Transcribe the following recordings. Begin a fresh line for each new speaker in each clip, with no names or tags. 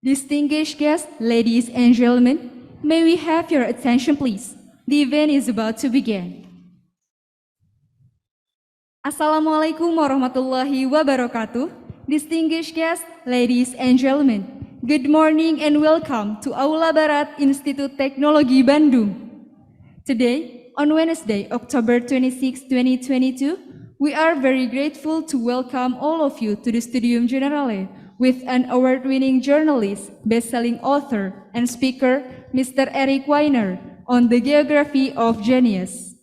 Distinguished guests, ladies and gentlemen, may we have your attention please? The event is about to begin. Assalamualaikum warahmatullahi wabarakatuh. Distinguished guests, ladies and gentlemen, good morning and welcome to Aula Barat Institut Teknologi Bandung. Today, on Wednesday, October 26, 2022, we are very grateful to welcome all of you to the Studium Generale with an award-winning journalist, best-selling author, and speaker, Mr. Weiner, on the geography of genius.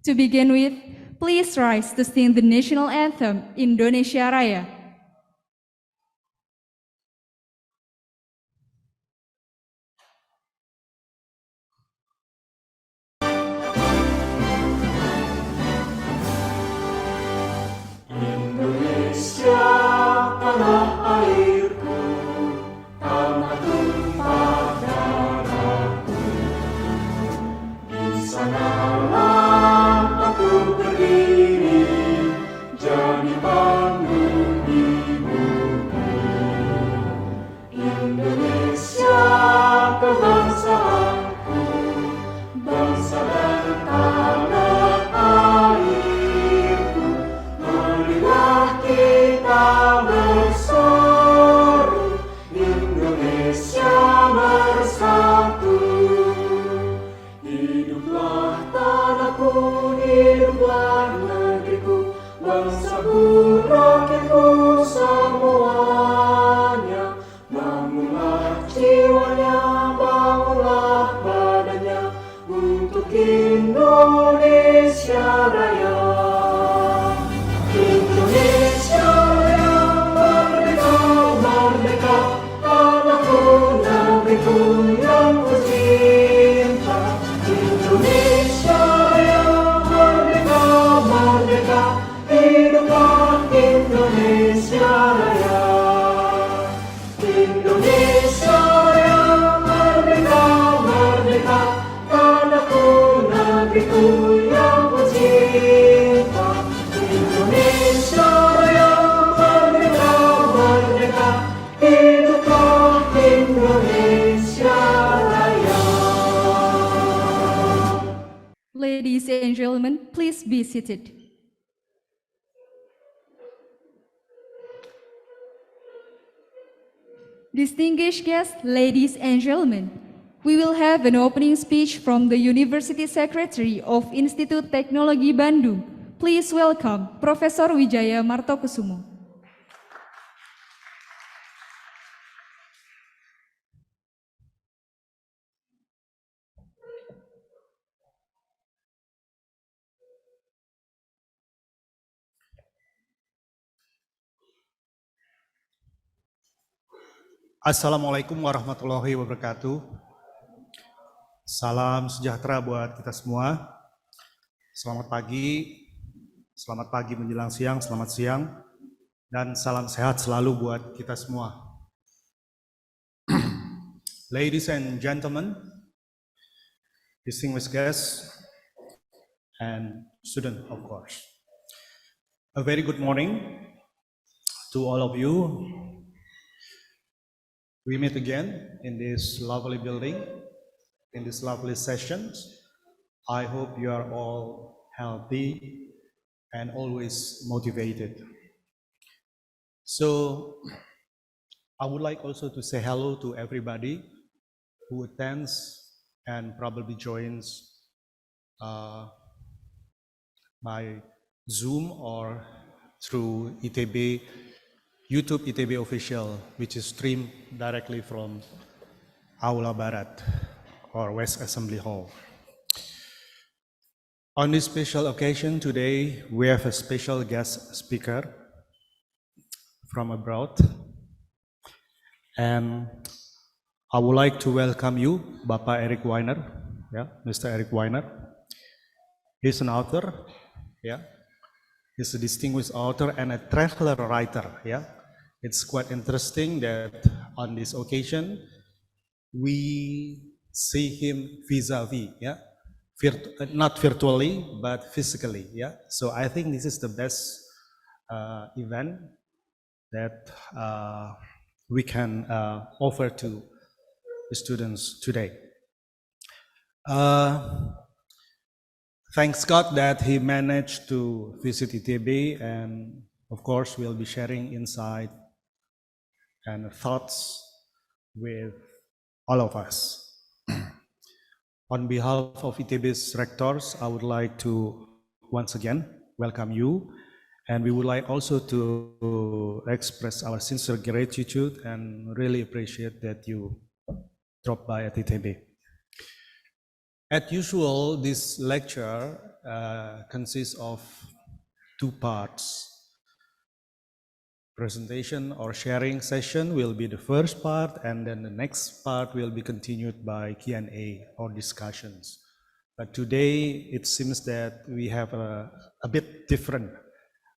To begin with, please rise to sing the national anthem, Indonesia Raya.
Indonesia, tanah airku, tanah tumpah darahku. Di sanalah aku berdiri, jadi panggung di bumi. Indonesia, kebangsaanku, bangsa dan tanah airku. Marilah kita berseru, Indonesia bersatu. Hiduplah tanahku, hiduplah negeriku, bangsaku, rakyatku semuanya. Bangunlah jiwanya, bangunlah badannya, untuk Indonesia Raya. Indonesia Raya, merdeka, merdeka, tanahku, negeriku yang ku cinta. Indonesia Raya, merdeka, merdeka, hiduplah Indonesia Raya. Indonesia Raya, merdeka, merdeka, tanahku, negeriku yang ku cinta. Indonesia Raya, merdeka, merdeka, hiduplah Indonesia Raya.
Ladies and gentlemen, please be seated. Distinguished guests, ladies and gentlemen, we will have an opening speech from the University Secretary of Institut Teknologi Bandung. Please welcome Profesor Wijaya Martokusumo.
Assalamualaikum warahmatullahi wabarakatuh. Salam sejahtera buat kita semua. Selamat pagi menjelang siang, selamat siang, dan salam sehat selalu buat kita semua. Ladies and gentlemen, distinguished guests, and students, of course. A very good morning to all of you. We meet again in this lovely building, in this lovely sessions. I hope you are all healthy and always motivated. So, I would like also to say hello to everybody who attends and probably joins by Zoom or through ITB, YouTube ITB official, which is streamed directly from Aula Barat or West Assembly Hall. On this special occasion today, we have a special guest speaker from abroad. And I would like to welcome you, Bapak Weiner, Mr. Weiner. He's an author, He's a distinguished author and a traveler writer, It's quite interesting that on this occasion, we see him vis-a-vis, not virtually, but physically, So I think this is the best event that we can offer to the students today. Thanks God that he managed to visit ITB, and of course we'll be sharing insight and thoughts with all of us. On behalf of ITB's rectors, I would like to once again welcome you, and we would like also to express our sincere gratitude and really appreciate that you dropped by at ITB. As usual, this lecture consists of two parts. Presentation or sharing session will be the first part, and then the next part will be continued by Q&A or discussions. But today it seems that we have a bit different,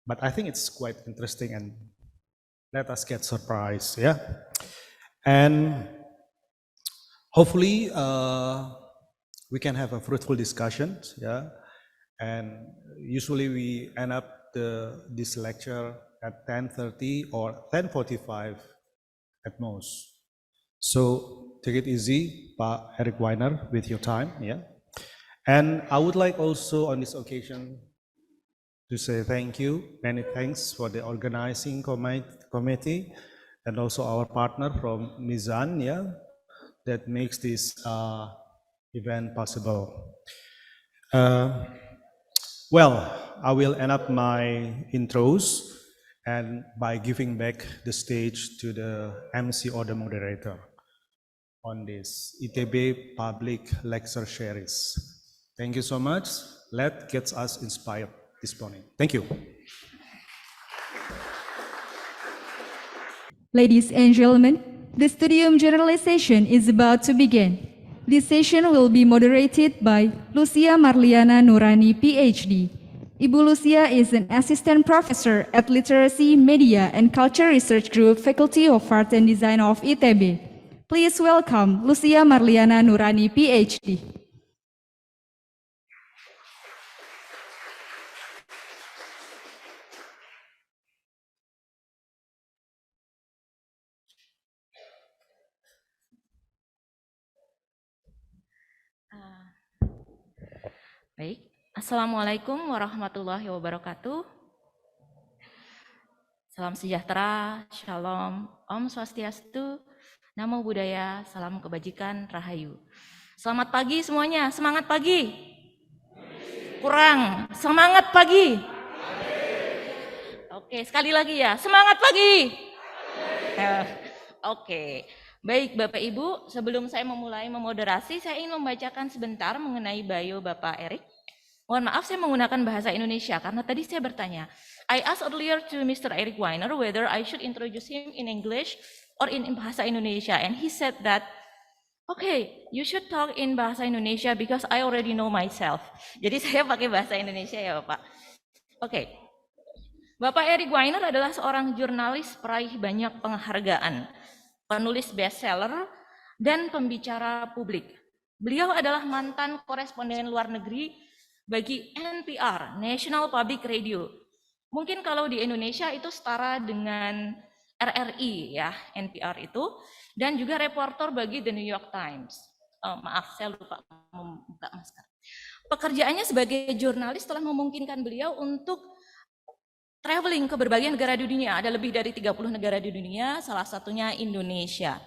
but I think it's quite interesting, and let us get surprised, yeah? And hopefully we can have a fruitful discussion, yeah? And usually we end up this lecture at 10:30 or 10:45 at most. So take it easy, Pak Eric Weiner, with your time, yeah? And I would like also on this occasion to say thank you, many thanks for the organizing committee and also our partner from Mizan, yeah, that makes this event possible. Well, I will end up my intros and by giving back the stage to the MC or the moderator on this ITB public lecture series. Thank you so much. Let's get us inspired this morning. Thank you.
Ladies and gentlemen, the studium generalization is about to begin. This session will be moderated by Lucia Marliana Nurani, PhD. Ibu Lucia is an assistant professor at Literacy, Media, and Culture Research Group, Faculty of Art and Design of ITB. Please welcome Lucia Marliana Nurani, PhD.
Baik, Assalamualaikum warahmatullahi wabarakatuh. Salam sejahtera, shalom, om swastiastu, namo buddhaya, salam kebajikan, rahayu. Selamat pagi semuanya, semangat pagi. Kurang, semangat pagi. Oke, sekali lagi ya, semangat pagi. Oke, baik Bapak Ibu, sebelum saya memulai memoderasi, saya ingin membacakan sebentar mengenai bio Bapak Erik. Mohon maaf saya menggunakan bahasa Indonesia karena tadi saya bertanya. I asked earlier to Mr. Eric Weiner whether I should introduce him in English or in bahasa Indonesia, and he said that, okay, you should talk in bahasa Indonesia because I already know myself. Jadi saya pakai bahasa Indonesia ya Bapak. Oke. Bapak Eric Weiner adalah seorang jurnalis peraih banyak penghargaan, penulis bestseller, dan pembicara publik. Beliau adalah mantan koresponden luar negeri bagi NPR, National Public Radio. Mungkin kalau di Indonesia itu setara dengan RRI ya, NPR itu, dan juga reporter bagi The New York Times. Maaf, saya lupa membuka masker. Pekerjaannya sebagai jurnalis telah memungkinkan beliau untuk traveling ke berbagai negara di dunia. Ada lebih dari 30 negara di dunia, salah satunya Indonesia.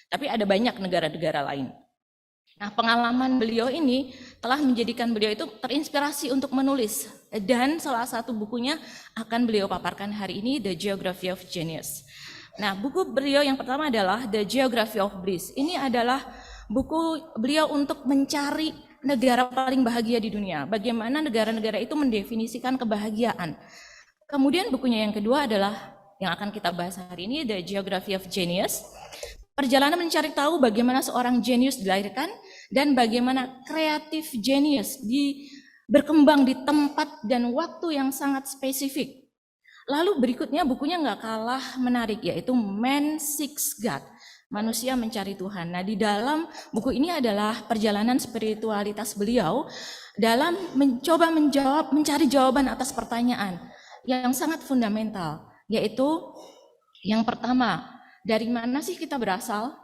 Tapi ada banyak negara-negara lain. Nah, pengalaman beliau ini telah menjadikan beliau itu terinspirasi untuk menulis. Dan salah satu bukunya akan beliau paparkan hari ini, The Geography of Genius. Nah, buku beliau yang pertama adalah The Geography of Bliss. Ini adalah buku beliau untuk mencari negara paling bahagia di dunia. Bagaimana negara-negara itu mendefinisikan kebahagiaan. Kemudian bukunya yang kedua adalah yang akan kita bahas hari ini, The Geography of Genius. Perjalanan mencari tahu bagaimana seorang jenius dilahirkan dan bagaimana kreatif jenius berkembang di tempat dan waktu yang sangat spesifik. Lalu berikutnya bukunya nggak kalah menarik, yaitu Man Seeks God, Manusia Mencari Tuhan. Nah, di dalam buku ini adalah perjalanan spiritualitas beliau dalam mencoba mencari jawaban atas pertanyaan yang sangat fundamental, yaitu yang pertama, dari mana sih kita berasal,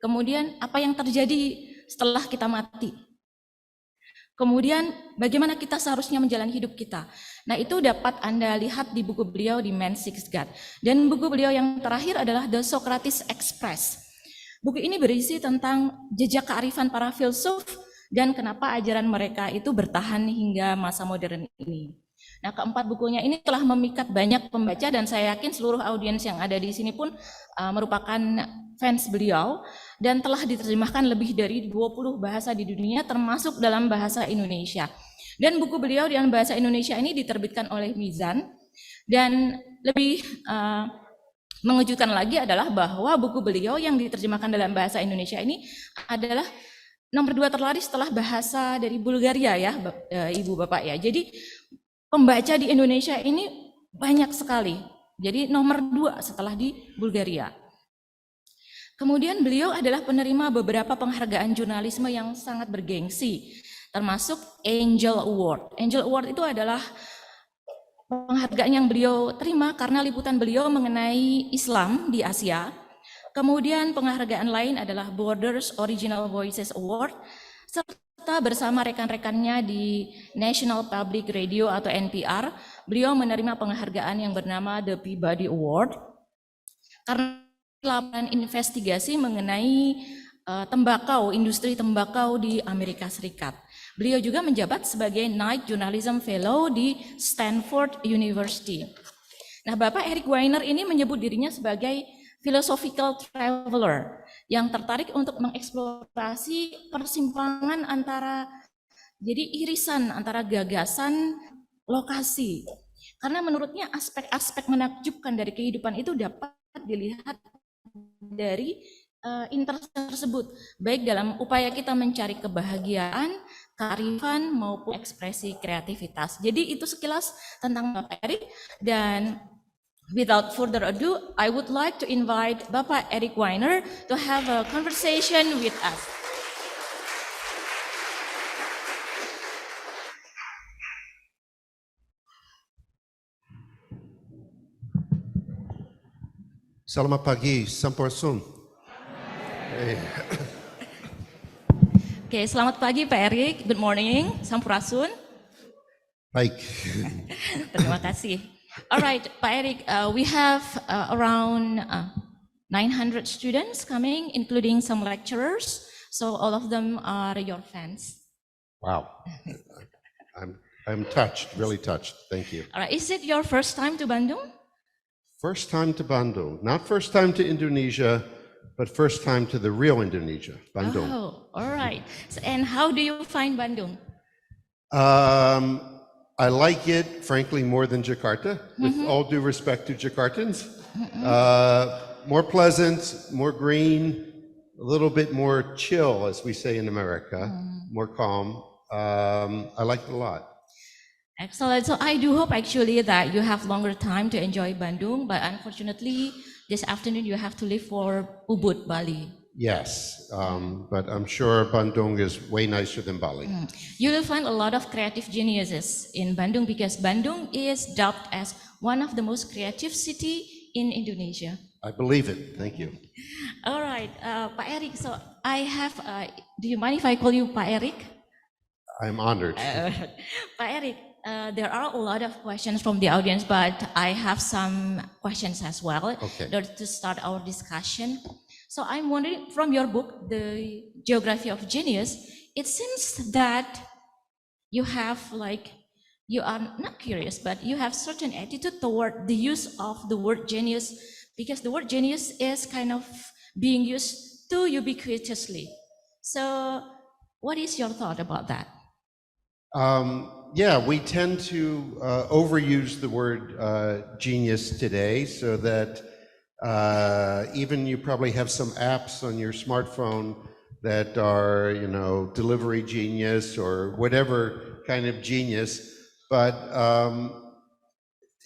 kemudian apa yang terjadi setelah kita mati, kemudian bagaimana kita seharusnya menjalani hidup kita. Nah, itu dapat Anda lihat di buku beliau di Man's Sixth God. Dan buku beliau yang terakhir adalah The Socrates Express. Buku ini berisi tentang jejak kearifan para filsuf dan kenapa ajaran mereka itu bertahan hingga masa modern ini. Nah, keempat bukunya ini telah memikat banyak pembaca dan saya yakin seluruh audiens yang ada di sini pun merupakan fans beliau dan telah diterjemahkan lebih dari 20 bahasa di dunia termasuk dalam bahasa Indonesia. Dan buku beliau dalam bahasa Indonesia ini diterbitkan oleh Mizan dan lebih mengejutkan lagi adalah bahwa buku beliau yang diterjemahkan dalam bahasa Indonesia ini adalah nomor 2 terlaris setelah bahasa dari Bulgaria ya, Ibu Bapak ya. Jadi pembaca di Indonesia ini banyak sekali. Jadi nomor 2 setelah di Bulgaria. Kemudian beliau adalah penerima beberapa penghargaan jurnalisme yang sangat bergengsi, termasuk Angel Award. Angel Award itu adalah penghargaan yang beliau terima karena liputan beliau mengenai Islam di Asia. Kemudian penghargaan lain adalah Borders Original Voices Award, serta bersama rekan-rekannya di National Public Radio atau NPR, beliau menerima penghargaan yang bernama The Peabody Award karena laporan investigasi mengenai tembakau, industri tembakau di Amerika Serikat. Beliau juga menjabat sebagai Knight Journalism Fellow di Stanford University. Nah, Bapak Eric Weiner ini menyebut dirinya sebagai philosophical traveler yang tertarik untuk mengeksplorasi persimpangan antara, jadi irisan antara gagasan, lokasi. Karena menurutnya aspek-aspek menakjubkan dari kehidupan itu dapat dilihat dari interaksi tersebut, baik dalam upaya kita mencari kebahagiaan, kearifan, maupun ekspresi kreativitas. Jadi itu sekilas tentang Bapak Eric, dan without further ado, I would like to invite Bapak Eric Weiner to have a conversation with us.
Selamat pagi, Sampurasun.
Oke, selamat pagi Pak Eric. Good morning, Sampurasun.
Baik.
Terima kasih. Alright, Pak Eric, we have around 900 students coming, including some lecturers. So all of them are your fans.
Wow. I'm touched, really touched. Thank you.
Alright, is it your first time to Bandung?
First time to Bandung. Not first time to Indonesia, but first time to the real Indonesia, Bandung.
Oh, all right. So, and how do you find Bandung?
I like it, frankly, more than Jakarta, with all due respect to Jakartans. More pleasant, more green, a little bit more chill, as we say in America, more calm. I like it a lot.
Excellent. So I do hope actually that you have longer time to enjoy Bandung, but unfortunately this afternoon you have to leave for Ubud, Bali.
Yes, but I'm sure Bandung is way nicer than Bali.
You will find a lot of creative geniuses in Bandung because Bandung is dubbed as one of the most creative city in Indonesia.
I believe it. Thank you.
All right, Pak Eric. So I have. Do you mind if I call you Pak Eric?
I'm honored.
Pak Eric, there are a lot of questions from the audience, but I have some questions as well
Okay.
in order to start our discussion. So I'm wondering, from your book, The Geography of Genius, it seems that you have you are not curious, but you have certain attitude toward the use of the word genius, because the word genius is kind of being used too ubiquitously. So what is your thought about that?
Yeah, we tend to overuse the word genius today, so that even you probably have some apps on your smartphone that are, delivery genius or whatever kind of genius. But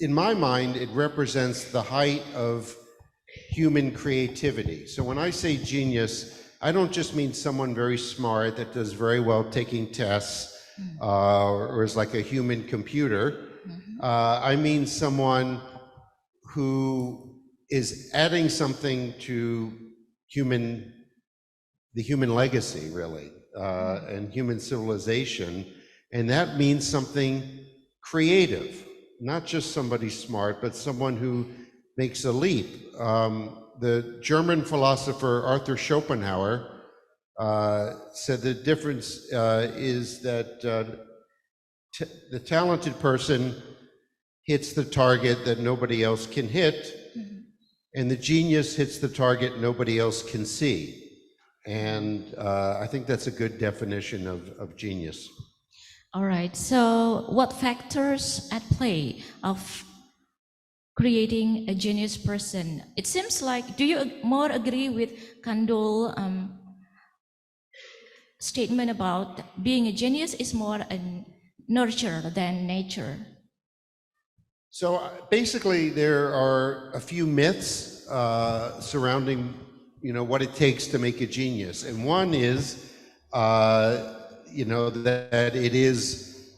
in my mind, it represents the height of human creativity. So when I say genius, I don't just mean someone very smart that does very well taking tests, or is like a human computer. I mean someone who is adding something to the human legacy, really, and human civilization. And that means something creative, not just somebody smart, but someone who makes a leap. The German philosopher Arthur Schopenhauer said the difference is that the talented person hits the target that nobody else can hit, and the genius hits the target nobody else can see. And I think that's a good definition of genius.
All right, so what factors at play of creating a genius person? It seems like, do you more agree with Kandol statement about being a genius is more a nurture than nature?
So basically, there are a few myths surrounding, what it takes to make a genius, and one is, that it is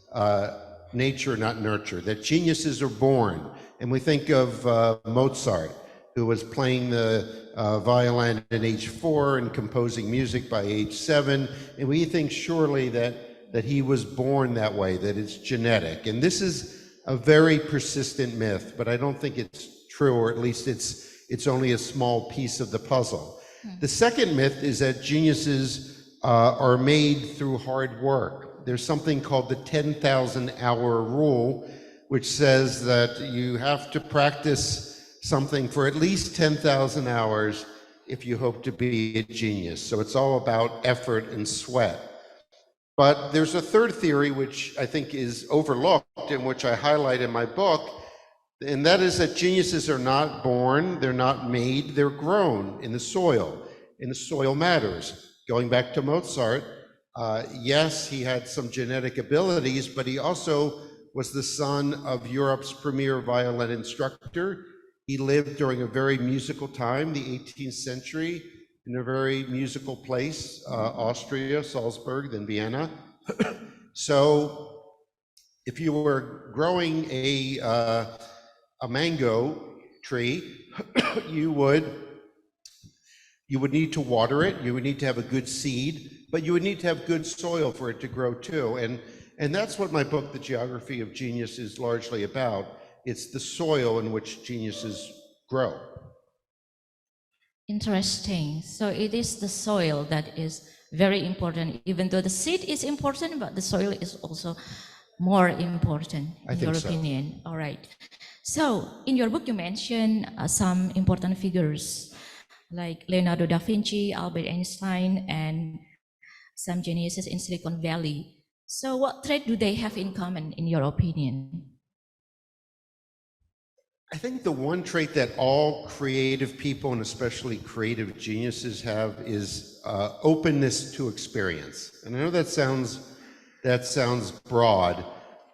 nature, not nurture. That geniuses are born, and we think of Mozart, who was playing the violin at age 4 and composing music by age 7, and we think surely that he was born that way, that it's genetic, and this is a very persistent myth, but I don't think it's true, or at least it's only a small piece of the puzzle. The second myth is that geniuses are made through hard work. There's something called the 10,000-hour rule, which says that you have to practice something for at least 10,000 hours if you hope to be a genius. So it's all about effort and sweat. But there's a third theory, which I think is overlooked and which I highlight in my book, and that is that geniuses are not born, they're not made, they're grown in the soil, and the soil matters. Going back to Mozart, yes, he had some genetic abilities, but he also was the son of Europe's premier violin instructor. He lived during a very musical time, the 18th century, in a very musical place, Austria, Salzburg, then Vienna. So if you were growing a mango tree, you would need to water it, you would need to have a good seed, but you would need to have good soil for it to grow too. And that's what my book, The Geography of Genius, is largely about. It's the soil in which geniuses grow.
Interesting. So it is the soil that is very important, even though the seed is important, but the soil is also more important, in your opinion. All right. So in your book, you mentioned some important figures like Leonardo da Vinci, Albert Einstein, and some geniuses in Silicon Valley. So what trait do they have in common, in your opinion?
I think the one trait that all creative people, and especially creative geniuses, have is openness to experience. And I know that sounds broad,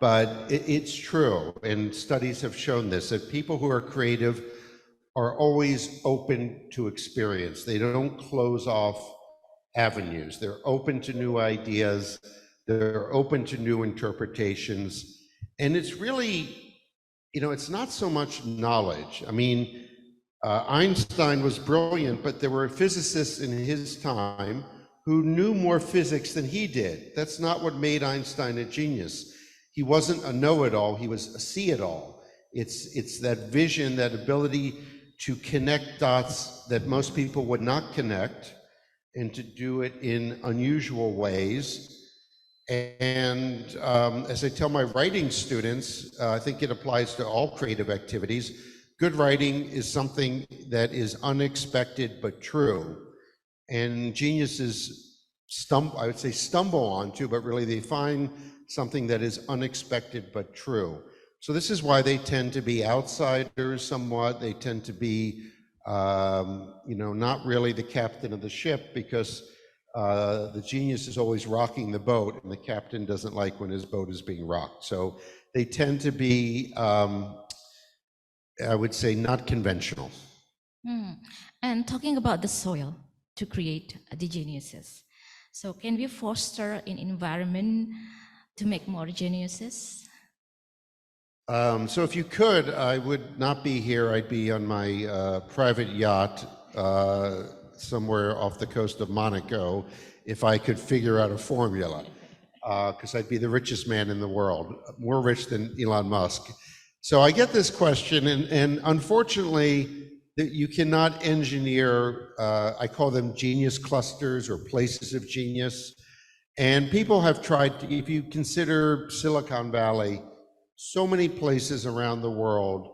but it's true. And studies have shown this, that people who are creative are always open to experience. They don't close off avenues. They're open to new ideas. They're open to new interpretations. And it's really, it's not so much knowledge. I mean, Einstein was brilliant, but there were physicists in his time who knew more physics than he did. That's not what made Einstein a genius. He wasn't a know-it-all, he was a see-it-all. It's that vision, that ability to connect dots that most people would not connect, and to do it in unusual ways. And as I tell my writing students, I think it applies to all creative activities. Good writing is something that is unexpected but true. And geniuses stumble onto, but really they find something that is unexpected but true. So this is why they tend to be outsiders somewhat. They tend to be, not really the captain of the ship, because the genius is always rocking the boat, and the captain doesn't like when his boat is being rocked. So they tend to be, I would say, not conventional.
And talking about the soil to create the geniuses. So can we foster an environment to make more geniuses?
So if you could, I would not be here. I'd be on my private yacht somewhere off the coast of Monaco if I could figure out a formula, because I'd be the richest man in the world, more rich than Elon Musk. So I get this question, and unfortunately, that you cannot engineer, I call them genius clusters or places of genius. And people have tried to, if you consider Silicon Valley, so many places around the world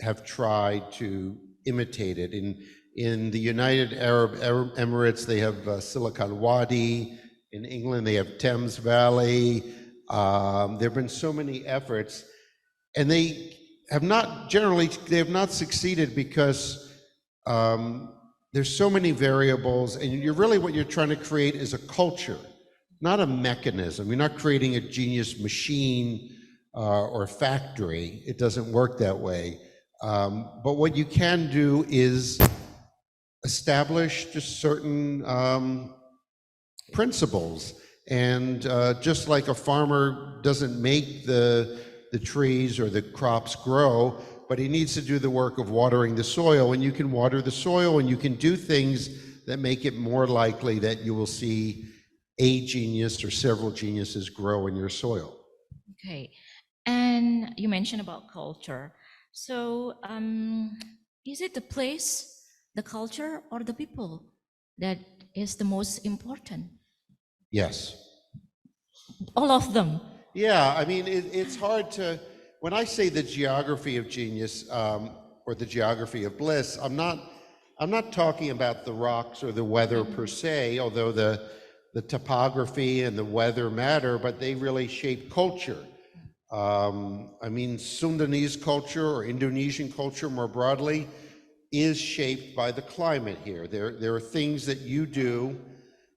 have tried to imitate it. In the United Arab Emirates, they have Silicon Wadi. In England, they have Thames Valley. There have been so many efforts, and they have not succeeded because there's so many variables, and what you're trying to create is a culture, not a mechanism. You're not creating a genius machine or factory. It doesn't work that way. But what you can do is establish just certain principles. And just like a farmer doesn't make the trees or the crops grow, but he needs to do the work of watering the soil. And you can water the soil, and you can do things that make it more likely that you will see a genius or several geniuses grow in your soil.
Okay, and you mentioned about culture. So is it the place, the culture, or the people that is the most important?
Yes.
All of them.
Yeah, I mean, it's hard to, when I say the geography of genius or the geography of bliss, I'm not talking about the rocks or the weather per se, although the topography and the weather matter, but they really shape culture. I mean, Sundanese culture or Indonesian culture more broadly is shaped by the climate here. There are things that you do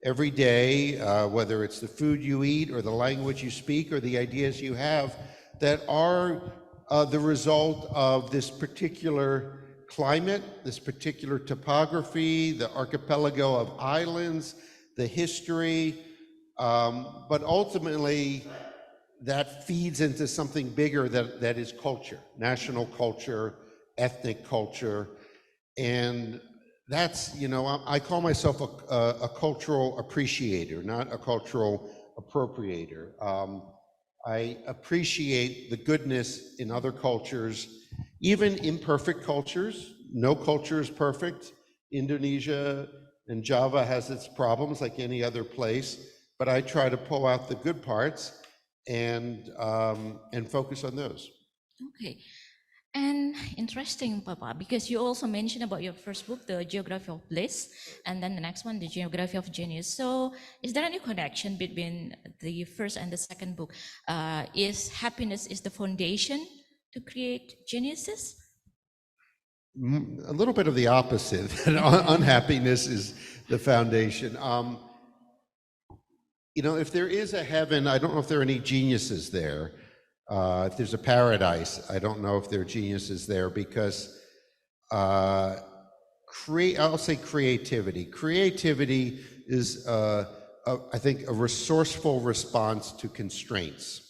every day, whether it's the food you eat or the language you speak or the ideas you have, that are the result of this particular climate, this particular topography, the archipelago of islands, the history, but ultimately that feeds into something bigger that is culture, national culture, ethnic culture. And that's, I call myself a cultural appreciator, not a cultural appropriator. I appreciate the goodness in other cultures, even imperfect cultures. No culture is perfect. Indonesia and Java has its problems like any other place, but I try to pull out the good parts and focus on those.
Okay. And interesting, Papa, because you also mentioned about your first book, The Geography of Bliss, and then the next one, The Geography of Genius. So is there any connection between the first and the second book? Is happiness is the foundation to create geniuses?
A little bit of the opposite. Unhappiness is the foundation. If there is a heaven, I don't know if there are any geniuses there. If there's a paradise, I don't know if there are geniuses there, because I'll say creativity. Creativity is, I think, a resourceful response to constraints.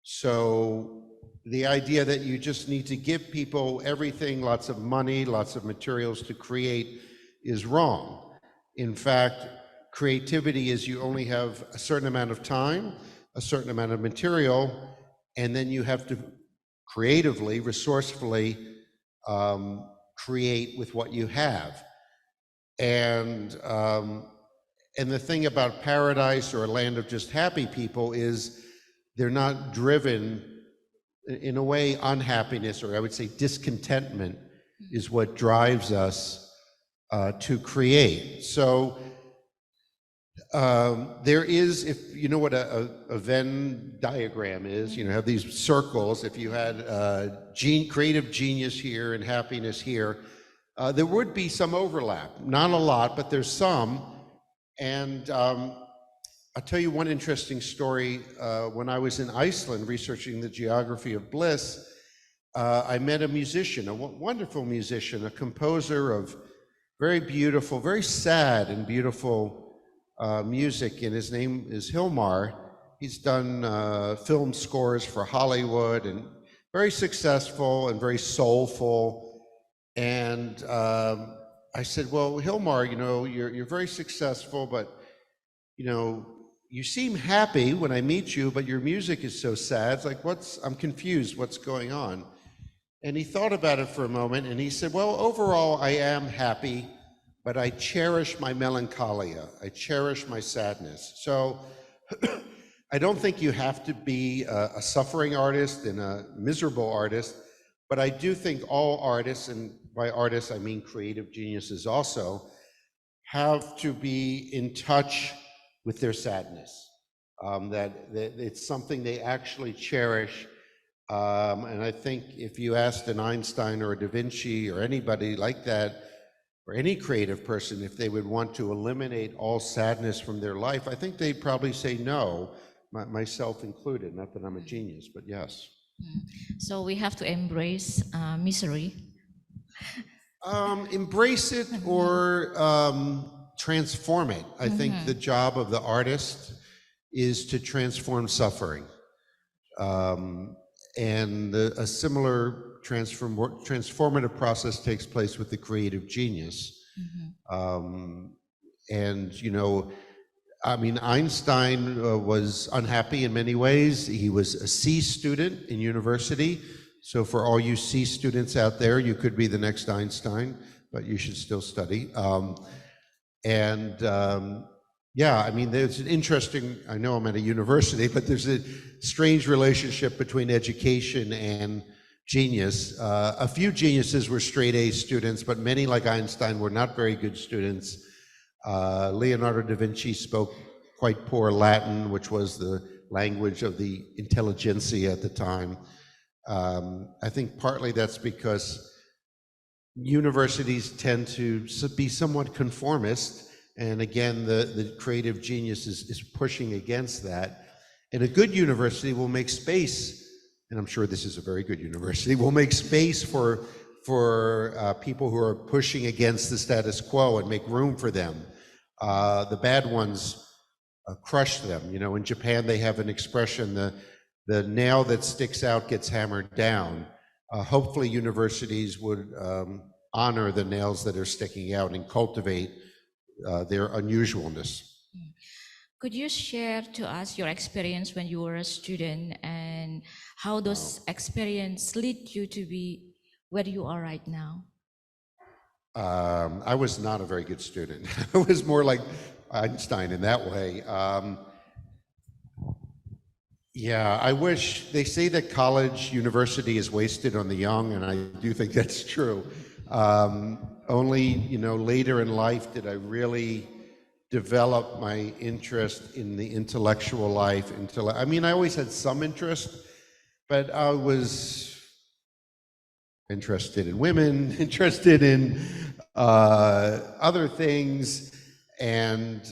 So the idea that you just need to give people everything, lots of money, lots of materials to create, is wrong. In fact, creativity is you only have a certain amount of time, a certain amount of material, and then you have to creatively, resourcefully create with what you have. And the thing about paradise or a land of just happy people is they're not driven, in a way, unhappiness, or I would say discontentment, is what drives us to create. So there is, if you know what a Venn diagram is, have these circles. If you had creative genius here and happiness here, there would be some overlap. Not a lot, but there's some. And I'll tell you one interesting story. When I was in Iceland researching the geography of bliss, I met a musician, a wonderful musician, a composer of very beautiful, very sad and beautiful music, and his name is Hilmar, He's done film scores for Hollywood and very successful and very soulful. And I said, well, Hilmar, you know, you're very successful, but, you know, you seem happy when I meet you, but your music is so sad. It's like, I'm confused, what's going on? And he thought about it for a moment and he said, well, overall, I am happy, but I cherish my melancholia. I cherish my sadness. So I don't think you have to be a suffering artist and a miserable artist, but I do think all artists, and by artists I mean creative geniuses also, have to be in touch with their sadness, that it's something they actually cherish. And I think if you asked an Einstein or a Da Vinci or anybody like that, or any creative person, if they would want to eliminate all sadness from their life, I think they'd probably say no, myself included. Not that I'm a genius, but yes.
So we have to embrace misery.
Embrace it or transform it. I think the job of the artist is to transform suffering. And a similar transformative process takes place with the creative genius. And, you know, I mean, Einstein was unhappy in many ways. He was a C student in university. So for all you C students out there, you could be the next Einstein, but you should still study. Yeah, I mean, there's an interesting, I know I'm at a university, but there's a strange relationship between education and genius. A few geniuses were straight A students, but many, like Einstein, were not very good students. Leonardo da Vinci spoke quite poor Latin, which was the language of the intelligentsia at the time. I think partly that's because universities tend to be somewhat conformist, and again, the creative genius is pushing against that. And a good university will make space, and I'm sure this is a very good university, will make space for people who are pushing against the status quo and make room for them. The bad ones crush them. You know, in Japan they have an expression, the nail that sticks out gets hammered down. Hopefully universities would honor the nails that are sticking out and cultivate their unusualness.
Could you share to us your experience when you were a student and how those experiences lead you to be where you are right now?
I was not a very good student. I was more like Einstein in that way. Yeah, I wish, they say that college, university is wasted on the young, and I do think that's true. Only, you know, later in life did I really develop my interest in the intellectual life. I mean, I always had some interest, but I was interested in women, interested in other things, and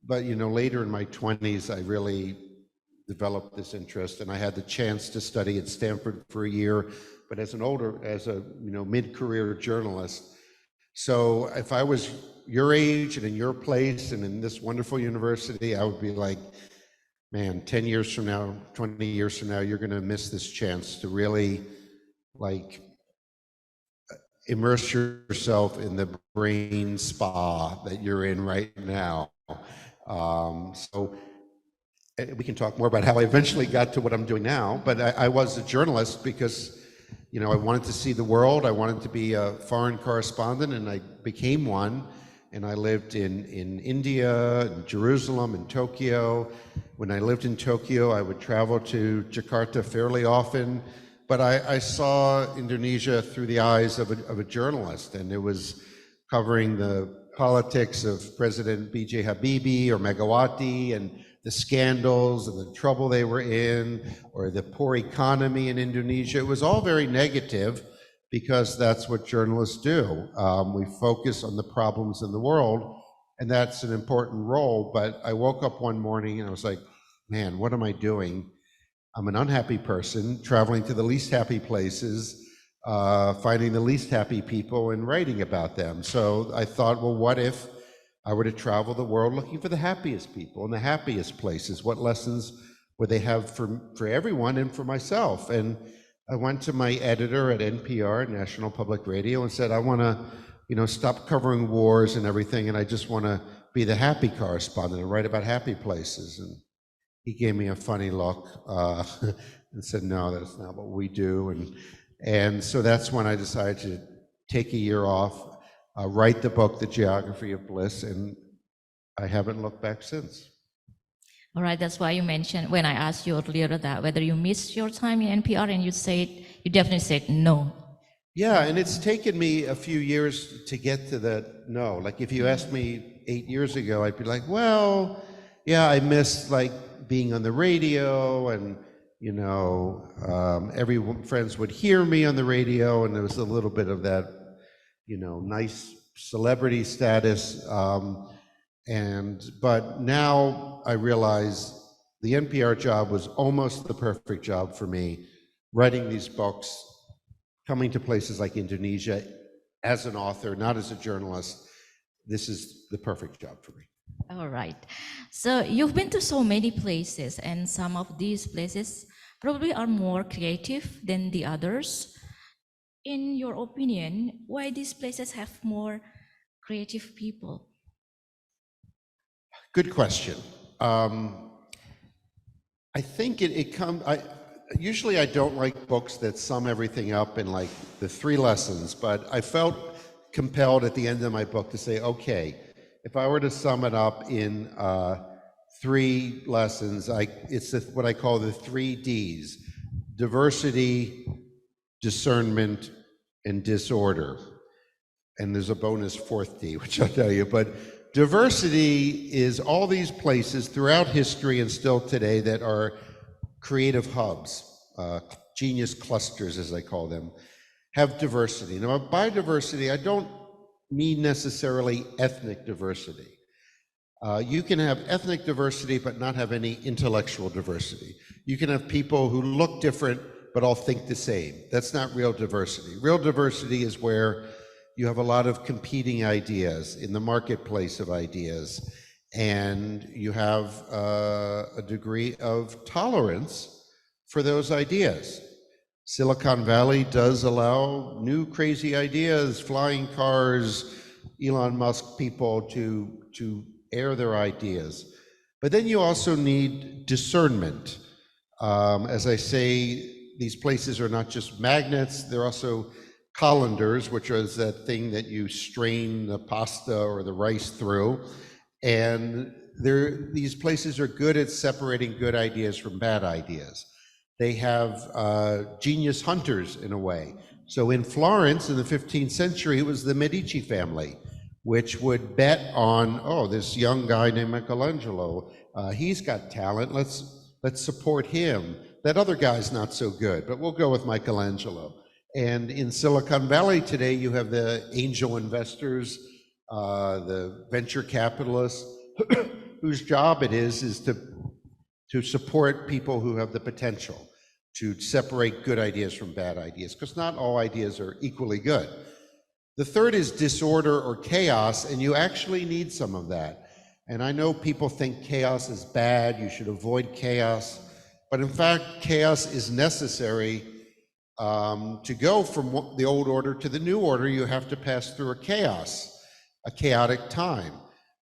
but you know, later in my 20s, I really developed this interest, and I had the chance to study at Stanford for a year, but as a mid-career journalist. So if I was your age and in your place and in this wonderful university, I would be like, man, 10 years from now, 20 years from now, you're going to miss this chance to really like immerse yourself in the brain spa that you're in right now. So we can talk more about how I eventually got to what I'm doing now, but I was a journalist because, you know, I wanted to see the world. I wanted to be a foreign correspondent, and I became one. And I lived in India, in Jerusalem, in Tokyo. When I lived in Tokyo, I would travel to Jakarta fairly often. But I saw Indonesia through the eyes of a journalist, and it was covering the politics of President B.J. Habibie or Megawati, and the scandals and the trouble they were in, or the poor economy in Indonesia. It was all very negative because that's what journalists do. We focus on the problems in the world, and that's an important role. But I woke up one morning and I was like, man, what am I doing? I'm an unhappy person, traveling to the least happy places, finding the least happy people and writing about them. So I thought, well, what if I were to travel the world looking for the happiest people and the happiest places. What lessons would they have for everyone and for myself? And I went to my editor at NPR, National Public Radio, and said, I want to, stop covering wars and everything, and I just want to be the happy correspondent and write about happy places. And he gave me a funny look and said, no, that's not what we do. And so that's when I decided to take a year off, write the book, The Geography of Bliss, and I haven't looked back since.
All right, that's why you mentioned, when I asked you earlier that whether you missed your time in NPR, and you definitely said no.
Yeah, and it's taken me a few years to get to that no. Like if you asked me 8 years ago, I'd be like, well, yeah, I missed like being on the radio, and friends would hear me on the radio, and there was a little bit of that, nice celebrity status. But now I realize the NPR job was almost the perfect job for me, writing these books, coming to places like Indonesia as an author, not as a journalist. This is the perfect job for me.
All right. So you've been to so many places, and some of these places probably are more creative than the others. In your opinion, why these places have more creative people?
Good question. I think it comes. Usually I don't like books that sum everything up in like the 3 lessons, but I felt compelled at the end of my book to say, okay, if I were to sum it up in 3 lessons, it's what I call the 3 Ds: diversity, discernment, and disorder. And there's a bonus 4th D, which I'll tell you, but diversity is all these places throughout history and still today that are creative hubs, genius clusters, as I call them, have diversity. Now, by diversity, I don't mean necessarily ethnic diversity. You can have ethnic diversity but not have any intellectual diversity. You can have people who look different but all think the same. That's not real diversity. Real diversity is where you have a lot of competing ideas in the marketplace of ideas, and you have a degree of tolerance for those ideas. Silicon Valley does allow new crazy ideas, flying cars, Elon Musk people to air their ideas. But then you also need discernment. As I say, these places are not just magnets, they're also colanders, which is that thing that you strain the pasta or the rice through. And these places are good at separating good ideas from bad ideas. They have genius hunters in a way. So in Florence in the 15th century, it was the Medici family, which would bet on, oh, this young guy named Michelangelo, he's got talent, let's support him. That other guy's not so good, but we'll go with Michelangelo. And in Silicon Valley today, you have the angel investors, the venture capitalists, whose job it is to support people who have the potential to separate good ideas from bad ideas, because not all ideas are equally good. The third is disorder or chaos, and you actually need some of that. And I know people think chaos is bad, you should avoid chaos, but in fact, chaos is necessary. To go from the old order to the new order, you have to pass through a chaotic time.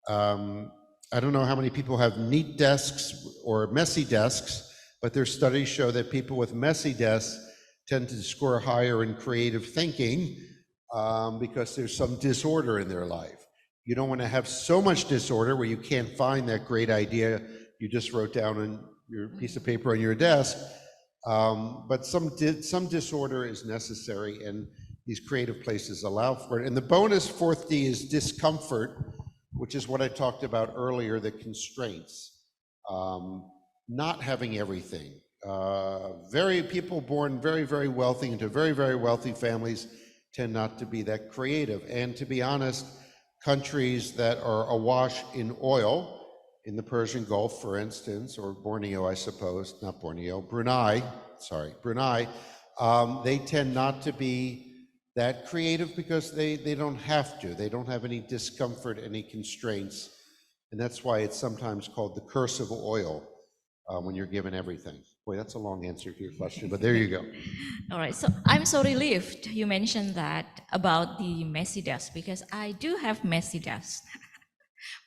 I don't know how many people have neat desks or messy desks, but their studies show that people with messy desks tend to score higher in creative thinking because there's some disorder in their life. You don't want to have so much disorder where you can't find that great idea you just wrote down on your piece of paper on your desk. But some disorder is necessary, and these creative places allow for it. And the bonus 4th D is discomfort, which is what I talked about earlier, the constraints. Not having everything. People born very, very wealthy into very, very wealthy families tend not to be that creative. And to be honest, countries that are awash in oil, in the Persian Gulf, for instance, or Borneo, I suppose, not Borneo, Brunei, they tend not to be that creative because they don't have to. They don't have any discomfort, any constraints. And that's why it's sometimes called the curse of oil when you're given everything. Boy, that's a long answer to your question, but there you go.
All right, so I'm so relieved you mentioned that about the messy desk because I do have messy desk.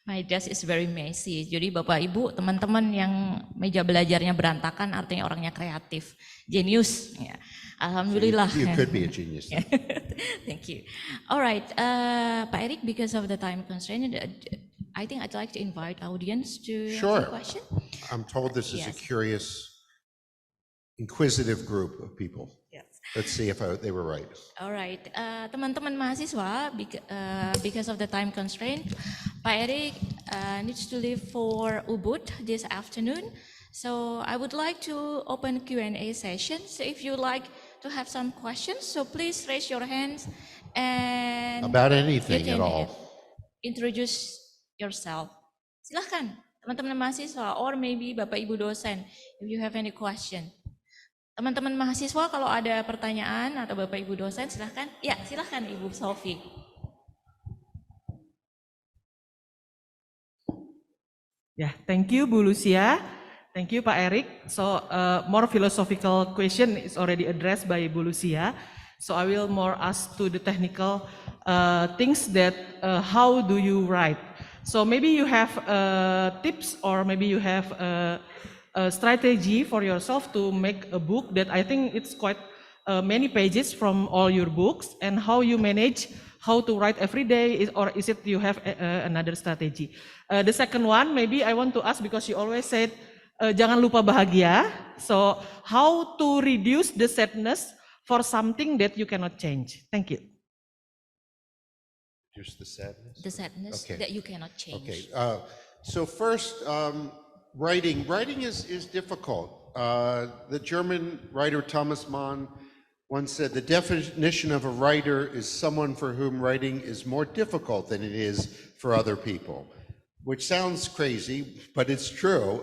My desk is very messy. Jadi Bapak Ibu, teman-teman yang meja belajarnya berantakan artinya orangnya kreatif, jenius. Ya. Alhamdulillah.
You could be a genius.
Thank you. All right, Pak Erik, because of the time constraint, I think I'd like to invite audience to
Sure.
ask a question.
I'm told this is a
Yes.
curious, inquisitive group of people.
Yes.
Let's see if they were right.
All right, teman-teman mahasiswa, because of the time constraint, Pak Erik needs to leave for Ubud this afternoon. So I would like to open Q&A session. So if you like to have some questions, so please raise your hands and
About
you
anything
can
at all.
introduce yourself. Silahkan teman-teman mahasiswa or maybe Bapak Ibu dosen if you have any question. Teman-teman mahasiswa kalau ada pertanyaan atau Bapak Ibu dosen silahkan. Ya, silahkan Ibu Sofi.
Yeah, thank you, Bu Lucia. Thank you, Pak Erik. So, more philosophical question is already addressed by Bu Lucia. So, I will more ask to the technical things that how do you write? So, maybe you have tips or maybe you have a strategy for yourself to make a book that I think it's quite many pages from all your books, and how you manage how to write every day, or is it you have another strategy? The second one, maybe I want to ask because you always said, jangan lupa bahagia. So how to reduce the sadness for something that you cannot change? Thank you.
Reduce the sadness?
The sadness
Okay.
that you cannot change.
Okay, so first, writing is difficult. The German writer Thomas Mann once said, the definition of a writer is someone for whom writing is more difficult than it is for other people, which sounds crazy, but it's true.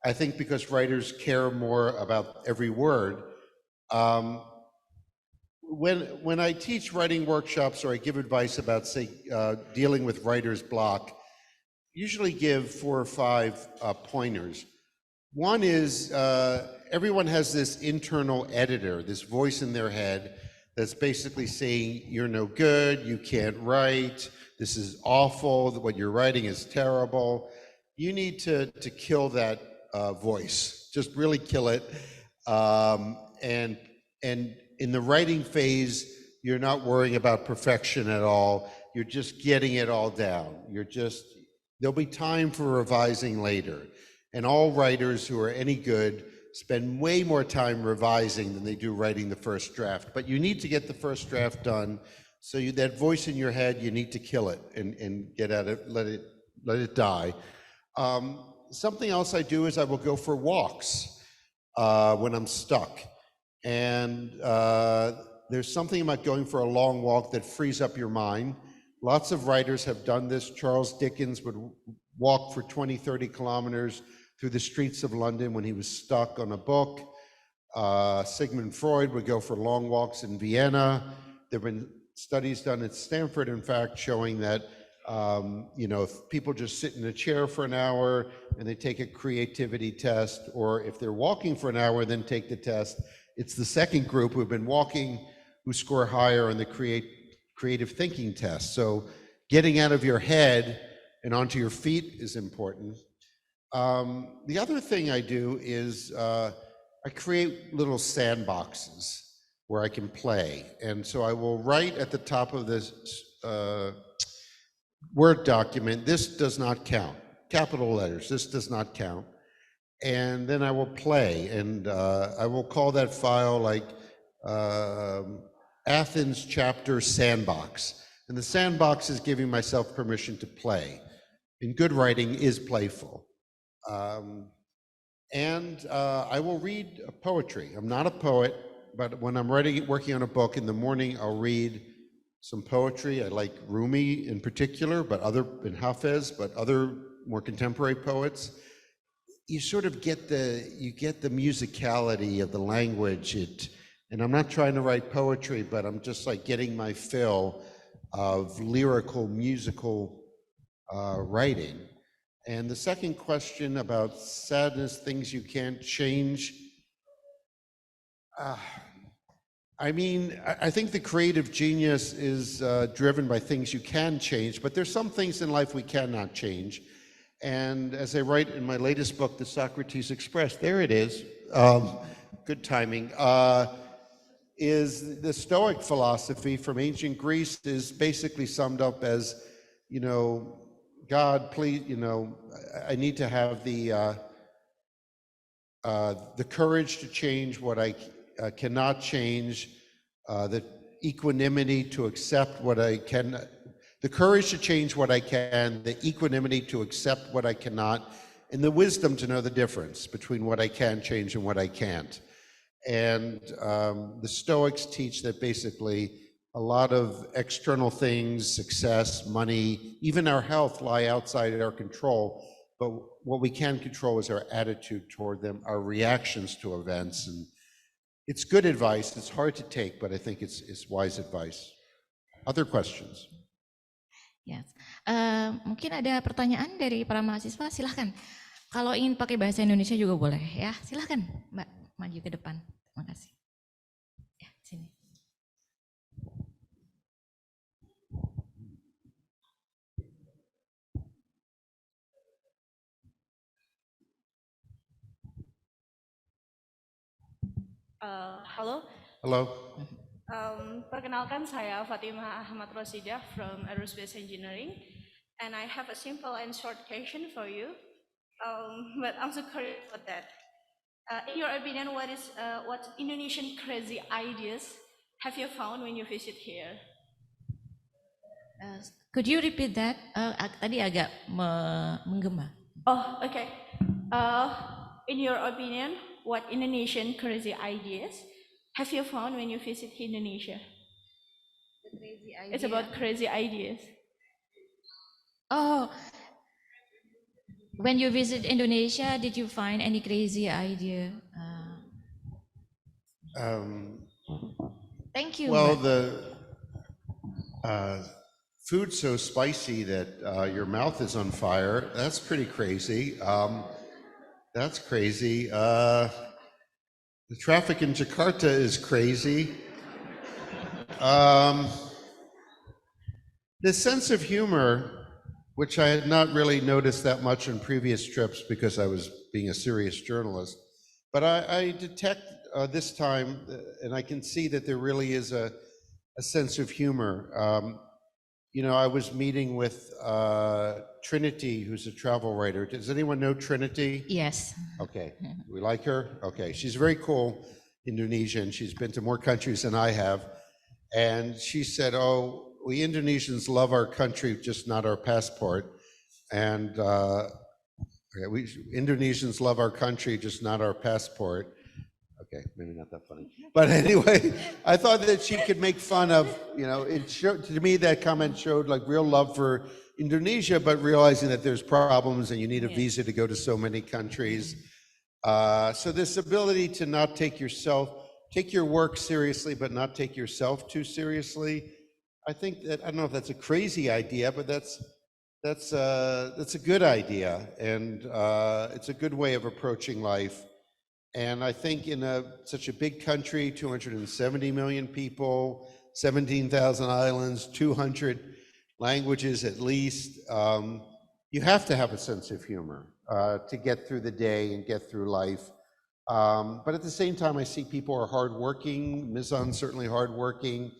I think because writers care more about every word. When I teach writing workshops or I give advice about, say, dealing with writer's block, usually give 4 or 5 pointers. One is everyone has this internal editor, this voice in their head that's basically saying, you're no good, you can't write, this is awful, what you're writing is terrible. You need to kill that voice, just really kill it. And in the writing phase, you're not worrying about perfection at all. You're just getting it all down. There'll be time for revising later. And all writers who are any good spend way more time revising than they do writing the first draft. But you need to get the first draft done. So that voice in your head, you need to kill it and get at it, let it die. Something else I do is I will go for walks when I'm stuck. And there's something about going for a long walk that frees up your mind. Lots of writers have done this. Charles Dickens would walk for 20, 30 kilometers through the streets of London when he was stuck on a book. Sigmund Freud would go for long walks in Vienna. There have been studies done at Stanford, in fact, showing that if people just sit in a chair for an hour and they take a creativity test, or if they're walking for an hour, then take the test, it's the second group who've been walking who score higher on the creative thinking test. So getting out of your head and onto your feet is important. The other thing I do is I create little sandboxes where I can play. And so I will write at the top of this Word document, this does not count. Capital letters, this does not count. And then I will play, and I will call that file like Athens chapter sandbox. And the sandbox is giving myself permission to play. And good writing is playful. And I will read poetry. I'm not a poet, but when I'm working on a book in the morning, I'll read some poetry. I like Rumi in particular, and Hafez, but other more contemporary poets. You sort of get the musicality of the language. And I'm not trying to write poetry, but I'm just like getting my fill of lyrical, musical writing. And the second question about sadness, things you can't change. I mean, I think the creative genius is driven by things you can change, but there's some things in life we cannot change. And as I write in my latest book, The Socrates Express, there it is, good timing, is the Stoic philosophy from ancient Greece is basically summed up as, you know, God, please, you know, I need to have the courage to change what I cannot change, the equanimity to accept what I can, the courage to change what I can, the equanimity to accept what I cannot, and the wisdom to know the difference between what I can change and what I can't. And the Stoics teach that basically a lot of external things, success, money, even our health lie outside our control. But what we can control is our attitude toward them, our reactions to events. And it's good advice. It's hard to take, but I think it's wise advice. Other questions?
Yes. Mungkin ada pertanyaan dari para mahasiswa, silahkan. Kalau ingin pakai bahasa Indonesia juga boleh ya, silahkan Mbak maju ke depan. Terima kasih. Ya, sini.
Halo,
Hello.
perkenalkan saya Fatimah Ahmad Rosidah from Aerospace Engineering, and I have a simple and short question for you, but I'm so curious about that. In your opinion, what Indonesian crazy ideas have you found when you visit here?
Could you repeat that? Tadi agak menggema.
Oh, okay. In your opinion, what Indonesian crazy ideas have you found when you visit Indonesia?
The crazy idea.
It's about crazy ideas.
Oh, when you visit Indonesia, did you find any crazy idea? Thank you.
Well, the food's so spicy that your mouth is on fire. That's pretty crazy. That's crazy. The traffic in Jakarta is crazy. The sense of humor, which I had not really noticed that much on previous trips because I was being a serious journalist, but I detect this time, and I can see that there really is a sense of humor. You know, I was meeting with Trinity, who's a travel writer. Does anyone know Trinity?
Yes.
Okay, we like her? Okay, she's very cool, Indonesian. She's been to more countries than I have. And she said, oh, we Indonesians love our country, just not our passport. And we Indonesians love our country, just not our passport. Okay, maybe not that funny. But anyway, I thought that she could make fun of, you know, it showed, to me that comment showed like real love for Indonesia, but realizing that there's problems and you need a visa to go to so many countries. So this ability to not take your work seriously, but not take yourself too seriously. I think that, I don't know if that's a crazy idea, but that's a good idea. And it's a good way of approaching life. And I think in such a big country, 270 million people, 17,000 islands, 200 languages at least, you have to have a sense of humor to get through the day and get through life. But at the same time, I see people are hardworking, Mizan's certainly hardworking,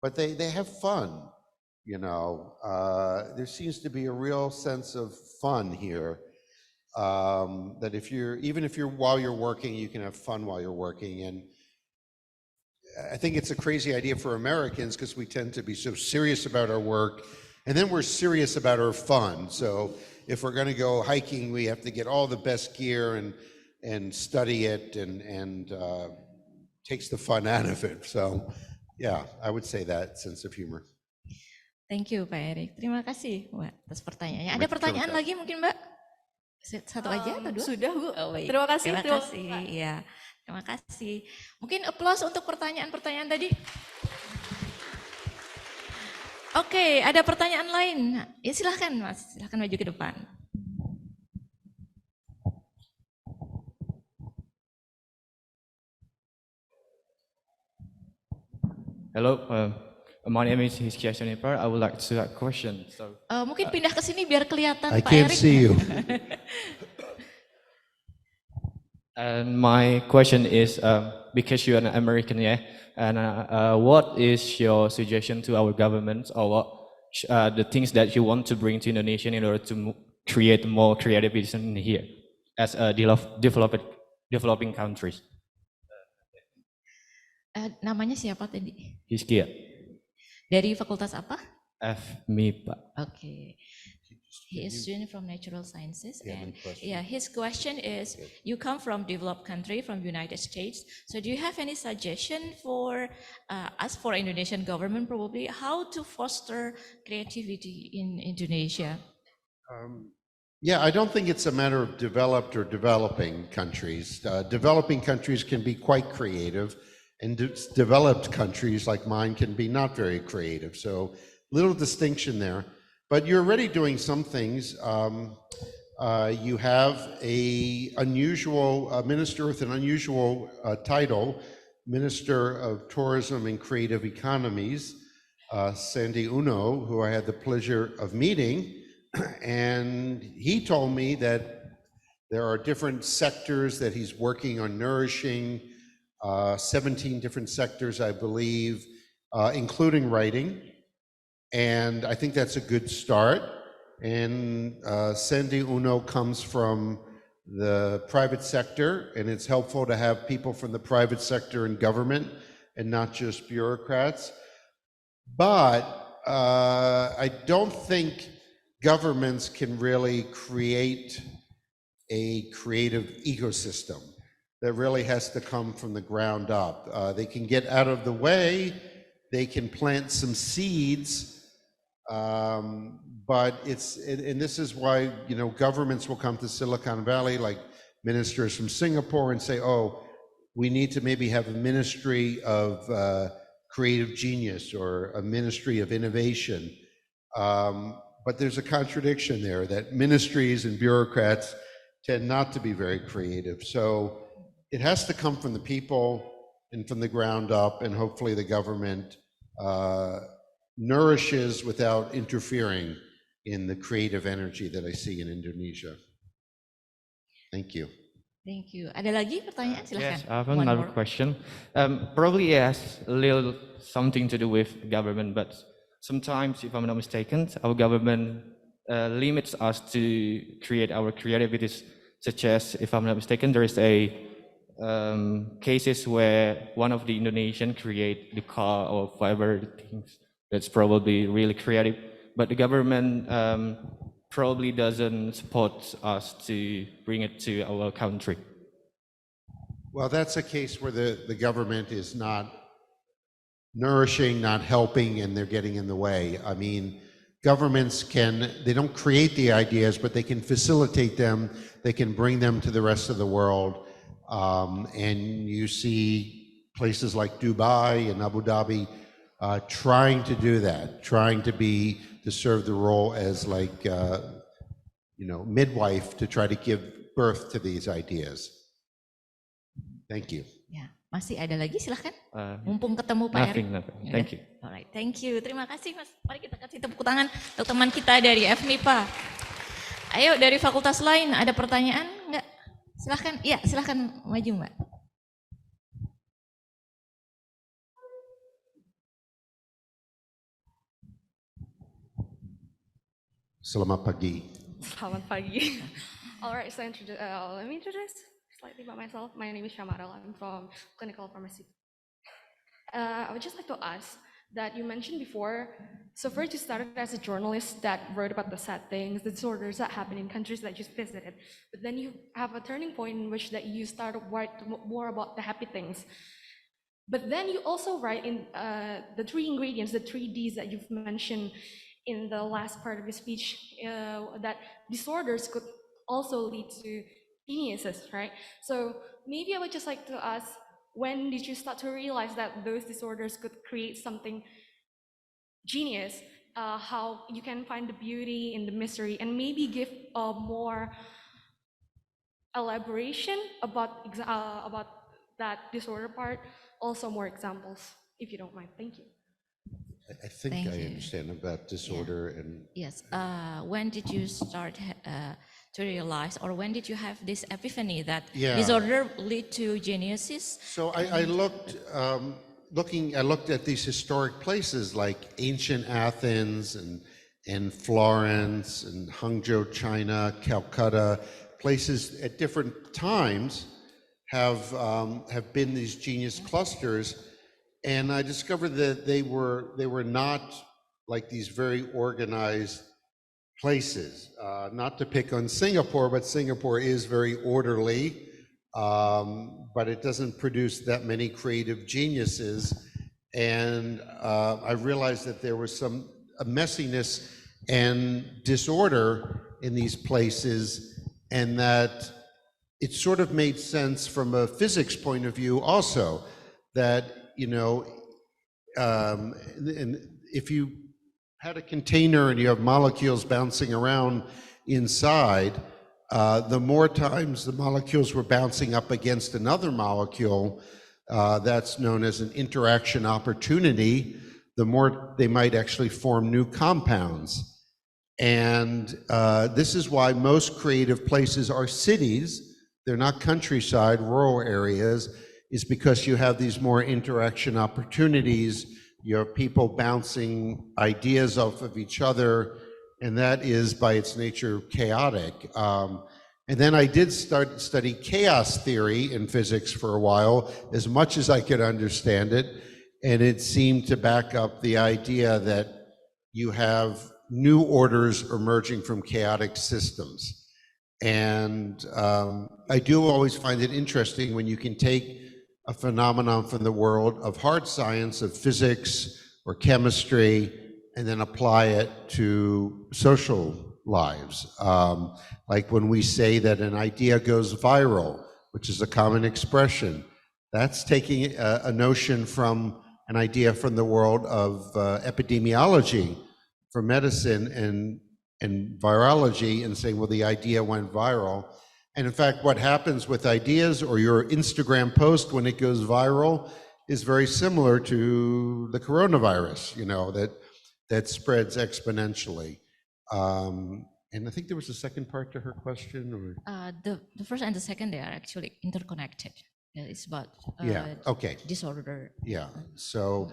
but they have fun, you know. There seems to be a real sense of fun here. That even if you're while you're working, you can have fun while you're working. And I think it's a crazy idea for Americans because we tend to be so serious about our work, and then we're serious about our fun. So if we're going to go hiking, we have to get all the best gear and study it, and takes the fun out of it. So yeah, I would say that sense of humor.
Thank you, Pak Erik. Terima kasih, Mbak, atas pertanyaannya. Ada pertanyaan lagi mungkin, Mbak? Satu aja atau dua?
Sudah, Bu.
Oh, baik.
Terima kasih.
Terima kasih. Ya. Terima kasih. Mungkin applause untuk pertanyaan-pertanyaan tadi. Oke, ada pertanyaan lain. Ya silahkan Mas, silahkan maju ke depan.
Hello, my name is Hiskia Shoniper. I would like to ask a question.
Mungkin pindah ke sini biar kelihatan
I
Pak
can't
Erik.
see you.
And my question is, because you're an American, yeah, and what is your suggestion to our government, or what the things that you want to bring to Indonesia in order to create more creativity in here as a developing countries?
Namanya siapa tadi?
Hiskia,
Dari fakultas apa?
MIPA.
Okay. He is student from natural sciences,
Yeah,
and
good question.
yeah, his question is: you come from developed country, from United States. So, do you have any suggestion for us, for Indonesian government, probably how to foster creativity in Indonesia?
Yeah, I don't think it's a matter of developed or developing countries. Developing countries can be quite creative, and developed countries like mine can be not very creative. So, little distinction there. But you're already doing some things. You have a minister with an unusual title, Minister of Tourism and Creative Economies, Sandy Uno, who I had the pleasure of meeting. And he told me that there are different sectors that he's working on nourishing, 17 different sectors, I believe, including writing. And I think that's a good start. And Sandy Uno comes from the private sector, and it's helpful to have people from the private sector and government and not just bureaucrats. But I don't think governments can really create a creative ecosystem. That really has to come from the ground up. They can get out of the way, they can plant some seeds, but and this is why, governments will come to Silicon Valley, like ministers from Singapore, and say, oh, we need to maybe have a ministry of creative genius or a ministry of innovation. But there's a contradiction there, that ministries and bureaucrats tend not to be very creative. So it has to come from the people and from the ground up, and hopefully the government nourishes without interfering in the creative energy that I see in Indonesia. Thank you.
Thank you. Ada lagi pertanyaan? Silahkan.
Yes, I have
One
another
more.
question. Probably it has a little something to do with government, but sometimes, if I'm not mistaken, our government limits us to create our creativities, such as, if I'm not mistaken, there is a cases where one of the Indonesian create the car or whatever things that's probably really creative, but the government probably doesn't support us to bring it to our country.
Well, that's a case where the government is not nourishing, not helping, and they're getting in the way. I mean, governments they don't create the ideas, but they can facilitate them, they can bring them to the rest of the world. And you see places like Dubai and Abu Dhabi trying to do that, trying to serve the role as like, midwife to try to give birth to these ideas. Thank you.
Ya, masih ada lagi, silahkan. Mumpung ketemu Pak Erik.
Nothing. Thank you.
Alright, thank you. Terima kasih Mas. Mari kita kasih tepuk tangan untuk teman kita dari FMIPA. Ayo dari fakultas lain, ada pertanyaan enggak? Silahkan, iya silahkan maju Mbak.
Selamat pagi.
Selamat pagi. All right, so let me introduce slightly about myself. My name is Shamarel. I'm from clinical pharmacy. I would just like to ask that you mentioned before, so first you started as a journalist that wrote about the sad things, the disorders that happen in countries that you visited, but then you have a turning point in which that you started to write more about the happy things. But then you also write in the 3 ingredients, the 3 Ds that you've mentioned in the last part of your speech, that disorders could also lead to geniuses, right? So maybe I would just like to ask, when did you start to realize that those disorders could create something genius? How you can find the beauty in the mystery, and maybe give a more elaboration about that disorder part. Also, more examples, if you don't mind. Thank you.
I think
Thank
I
you.
understand about disorder and
Yes. When did you start to realize, or when did you have this epiphany that
Yeah.
disorder lead to geniuses?
so I looked, I looked at these historic places like ancient Athens and Florence and Hangzhou, China, Calcutta, places at different times have been these genius clusters, and I discovered that they were not like these very organized places. Not to pick on Singapore, but Singapore is very orderly, but it doesn't produce that many creative geniuses. And I realized that there was a messiness and disorder in these places, and that it sort of made sense from a physics point of view also, that, and if you had a container and you have molecules bouncing around inside, the more times the molecules were bouncing up against another molecule, that's known as an interaction opportunity, the more they might actually form new compounds. And this is why most creative places are cities. They're not countryside, rural areas, is because you have these more interaction opportunities. You have people bouncing ideas off of each other, and that is by its nature chaotic. And then I did start to study chaos theory in physics for a while, as much as I could understand it, and it seemed to back up the idea that you have new orders emerging from chaotic systems. And I do always find it interesting when you can take a phenomenon from the world of hard science, of physics or chemistry, and then apply it to social lives. Like when we say that an idea goes viral, which is a common expression, that's taking a notion from an idea from the world of epidemiology for medicine and virology, and saying, well, the idea went viral. And in fact, what happens with ideas or your Instagram post when it goes viral is very similar to the coronavirus, that spreads exponentially. And I think there was a second part to her question, or?
The first and the second, they are actually interconnected. It's about
Yeah, okay.
disorder.
Yeah, so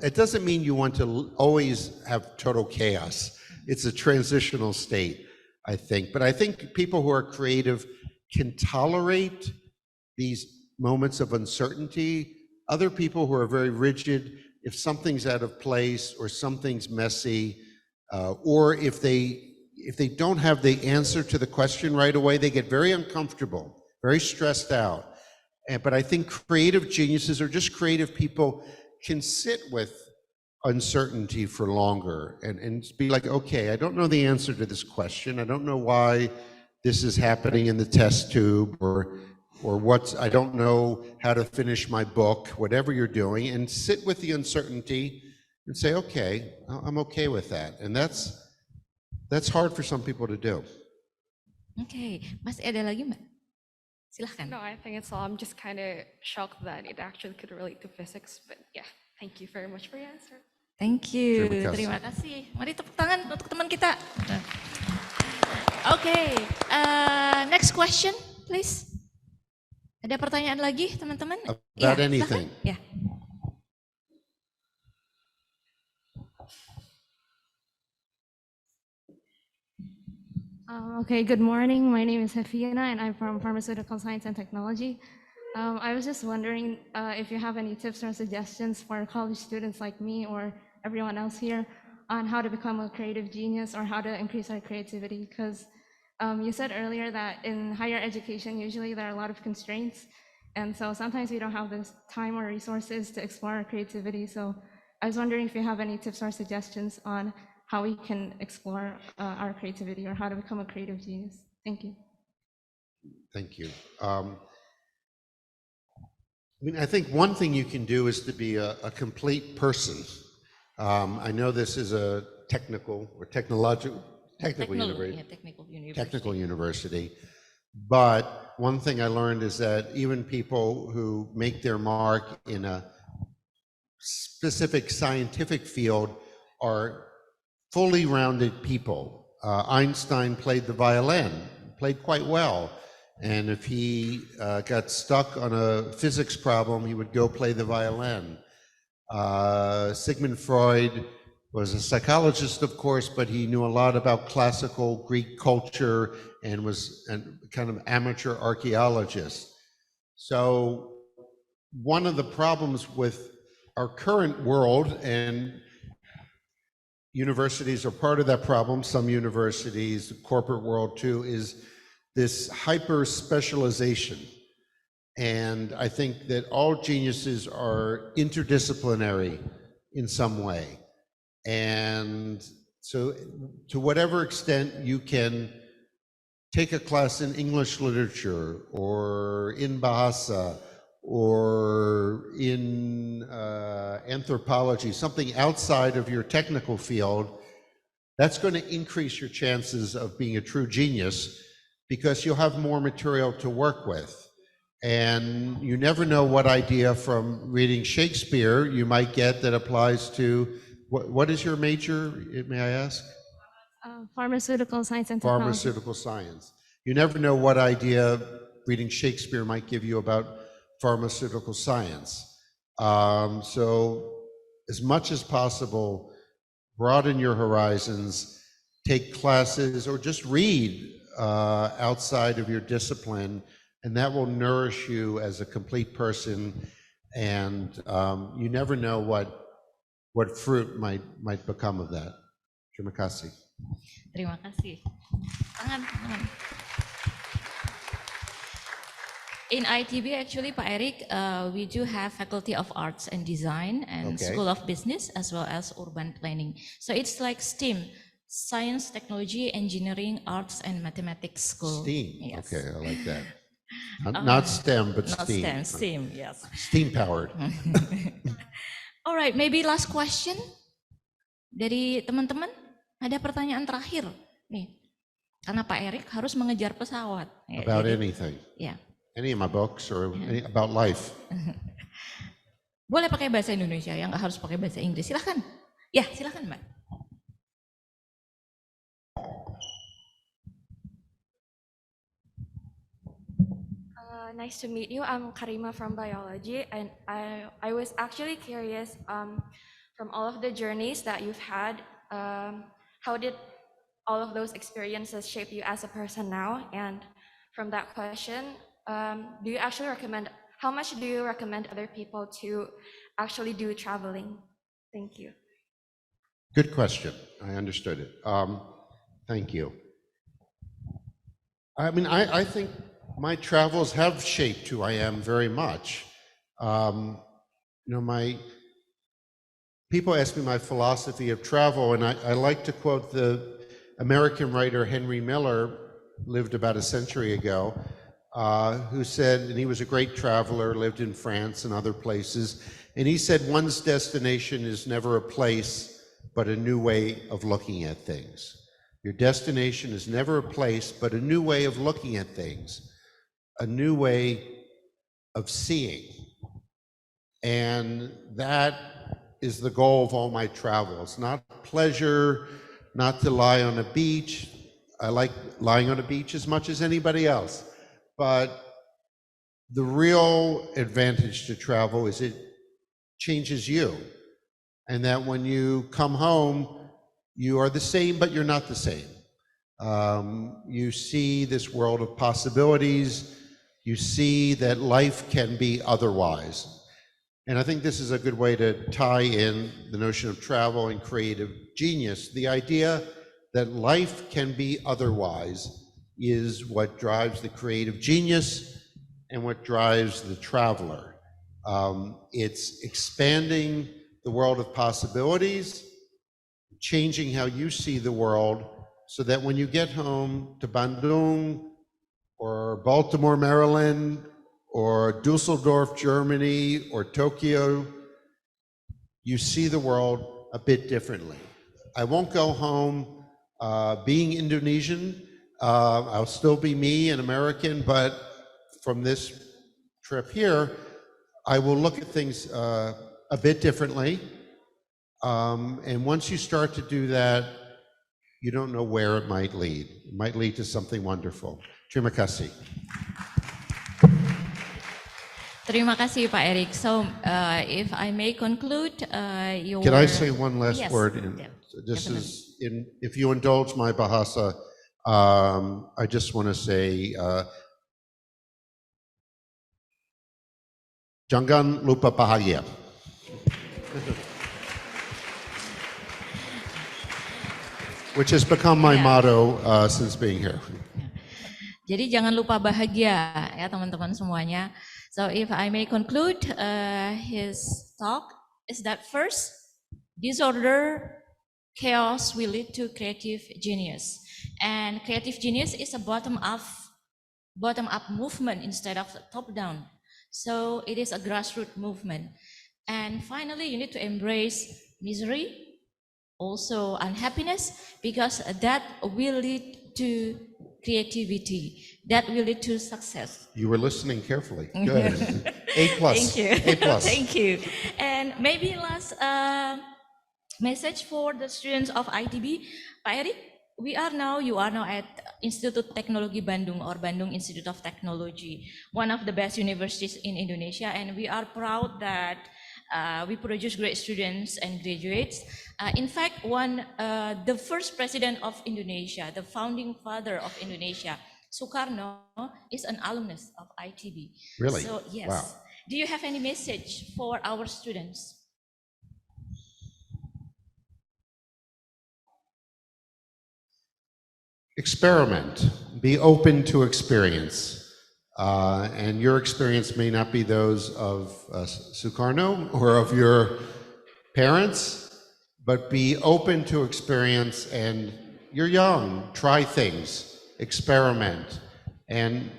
it doesn't mean you want to always have total chaos. It's a transitional state, I think. But I think people who are creative can tolerate these moments of uncertainty. Other people who are very rigid, if something's out of place or something's messy, or if they don't have the answer to the question right away, they get very uncomfortable, very stressed out. But I think creative geniuses, or just creative people, can sit with uncertainty for longer and be like, okay, I don't know the answer to this question. I don't know why this is happening in the test tube, or I don't know how to finish my book, whatever you're doing, and sit with the uncertainty and say, okay, I'm okay with that. And that's hard for some people to do.
Okay, masih ada lagi Mbak? Silahkan.
No, I think it's all. I'm just kind of shocked that it actually could relate to physics, but yeah, thank you very much for your answer.
Thank you.
Terima kasih.
Terima kasih. Mari tepuk tangan untuk teman kita. Okay, next question, please. Ada pertanyaan lagi, teman-teman?
About anything.
Ya.
Okay, good morning. My name is Hefina, and I'm from Pharmaceutical Science and Technology. I was just wondering if you have any tips or suggestions for college students like me or everyone else here on how to become a creative genius or how to increase our creativity. Because you said earlier that in higher education, usually there are a lot of constraints. And so sometimes we don't have the time or resources to explore our creativity. So I was wondering if you have any tips or suggestions on how we can explore our creativity or how to become a creative genius. Thank you.
Thank you. I think one thing you can do is to be a complete person. I know this is a technical or technological university. Technical university. But one thing I learned is that even people who make their mark in a specific scientific field are fully rounded people. Einstein played the violin, played quite well. And if he got stuck on a physics problem, he would go play the violin. Sigmund Freud was a psychologist, of course, but he knew a lot about classical Greek culture and was a kind of amateur archaeologist. So one of the problems with our current world, and universities are part of that problem, some universities, the corporate world too, is this hyper specialization. And I think that all geniuses are interdisciplinary in some way. And so to whatever extent you can take a class in English literature or in Bahasa or in anthropology, something outside of your technical field, that's going to increase your chances of being a true genius because you'll have more material to work with. And you never know what idea from reading Shakespeare you might get that applies to, what is your major, may I ask?
Pharmaceutical science and technology.
Pharmaceutical science. You never know what idea reading Shakespeare might give you about pharmaceutical science. So as much as possible, broaden your horizons, take classes, or just read outside of your discipline, and that will nourish you as a complete person. And you never know what fruit might become of that. Terima kasih.
Terima kasih. Tangan. In ITB, actually, Pak Eric, we do have Faculty of Arts and Design and School of Business, as well as Urban Planning. So it's like STEAM, Science, Technology, Engineering, Arts, and Mathematics School.
STEAM,
yes.
Okay, I like that. Not STEM, but
not
STEAM.
STEM, STEAM, yes.
STEAM powered.
All right, maybe last question dari teman-teman. Ada pertanyaan terakhir nih, karena Pak Eric harus mengejar pesawat.
About anything.
Ya.
Any of my books or any about life.
Boleh pakai bahasa Indonesia, ya nggak harus pakai bahasa Inggris. Silahkan. Ya, silahkan Mbak.
Nice to meet you. I'm Karima from biology, and I was actually curious from all of the journeys that you've had, how did all of those experiences shape you as a person now? And from that question, do you actually recommend, how much do you recommend other people to actually do traveling? Thank you.
Good question. I understood it. Thank you. I mean, I think my travels have shaped who I am very much. You know, people ask me my philosophy of travel, and I like to quote the American writer Henry Miller, lived about a century ago, who said, and he was a great traveler, lived in France and other places, and he said, one's destination is never a place, but a new way of looking at things. Your destination is never a place, but a new way of looking at things, a new way of seeing. And that is the goal of all my travels. Not pleasure, not to lie on a beach. I like lying on a beach as much as anybody else. But the real advantage to travel is it changes you. And that when you come home, you are the same, but you're not the same. You see this world of possibilities. You see that life can be otherwise. And I think this is a good way to tie in the notion of travel and creative genius. The idea that life can be otherwise is what drives the creative genius and what drives the traveler. It's expanding the world of possibilities, changing how you see the world, so that when you get home to Bandung or Baltimore, Maryland, or Dusseldorf, Germany, or Tokyo, you see the world a bit differently. I won't go home being Indonesian. I'll still be me, an American, but from this trip here, I will look at things a bit differently. And once you start to do that, you don't know where it might lead. It might lead to something wonderful. Terima kasih.
Terima kasih Pak Erik. So if I may conclude your...
Can I say one last
Yes,
word? This is, if you indulge my bahasa, I just want to say, jangan lupa bahagia. Which has become my motto since being here.
Jadi jangan lupa bahagia ya teman-teman semuanya. So if I may conclude his talk is that first, disorder, chaos will lead to creative genius. And creative genius is a bottom-up movement instead of top-down. So it is a grassroots movement. And finally, you need to embrace misery, also unhappiness, because that will lead to creativity, that will lead to success.
You were listening carefully. Good. A+.
Thank you.
A+.
Thank you. And maybe last message for the students of ITB, Pak Erik, you are now at Institut Teknologi Bandung, or Bandung Institute of Technology, one of the best universities in Indonesia, and we are proud that we produce great students and graduates. In fact, the first president of Indonesia, the founding father of Indonesia, Soekarno, is an alumnus of ITB.
Really?
So yes.
Wow.
Do you have any message for our students?
Experiment. Be open to experience. And your experience may not be those of Sukarno or of your parents, but be open to experience, and you're young, try things, experiment, and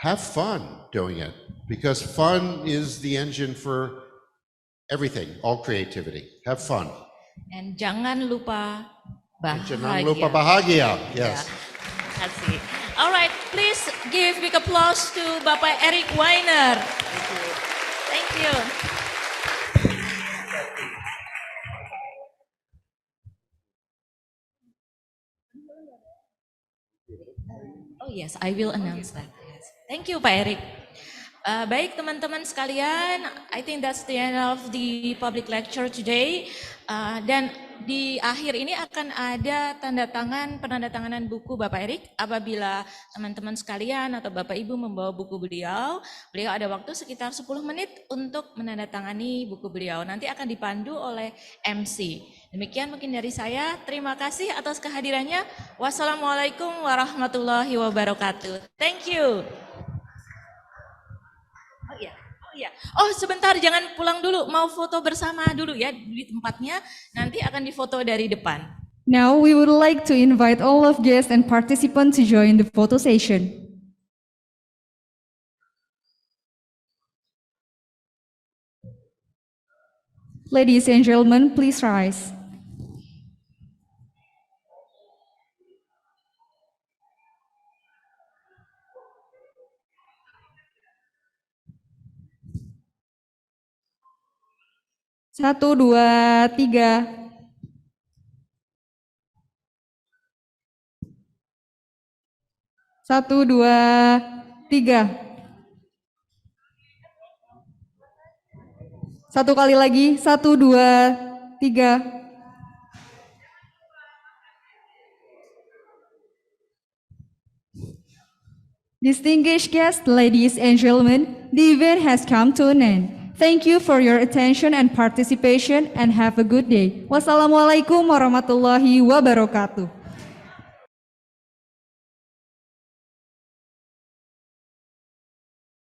have fun doing it, because fun is the engine for everything, all creativity. Have fun.
And jangan lupa bahagia.
Jangan lupa bahagia. Yes.
Terima kasih. All right, please give big applause to Bapak Erik Weiner. Thank you. Oh yes, I will announce that. Yes. Thank you, Pak Erik. Baik teman-teman sekalian, I think that's the end of the public lecture today. Dan di akhir ini akan ada penandatanganan buku Bapak Erik. Apabila teman-teman sekalian atau Bapak Ibu membawa buku beliau ada waktu sekitar 10 menit untuk menandatangani buku beliau. Nanti akan dipandu oleh MC. Demikian mungkin dari saya. Terima kasih atas kehadirannya. Wassalamualaikum warahmatullahi wabarakatuh. Thank you. Oh sebentar, jangan pulang dulu, mau foto bersama dulu ya di tempatnya, nanti akan difoto dari depan.
Now we would like to invite all of guests and participants to join the photo session. Ladies and gentlemen, please rise. Satu, dua, tiga. Satu, dua, tiga. Satu kali lagi. Satu, dua, tiga. Distinguished guests, ladies and gentlemen, the event has come to an end. Thank you for your attention and participation, and have a good day. Wassalamualaikum warahmatullahi wabarakatuh.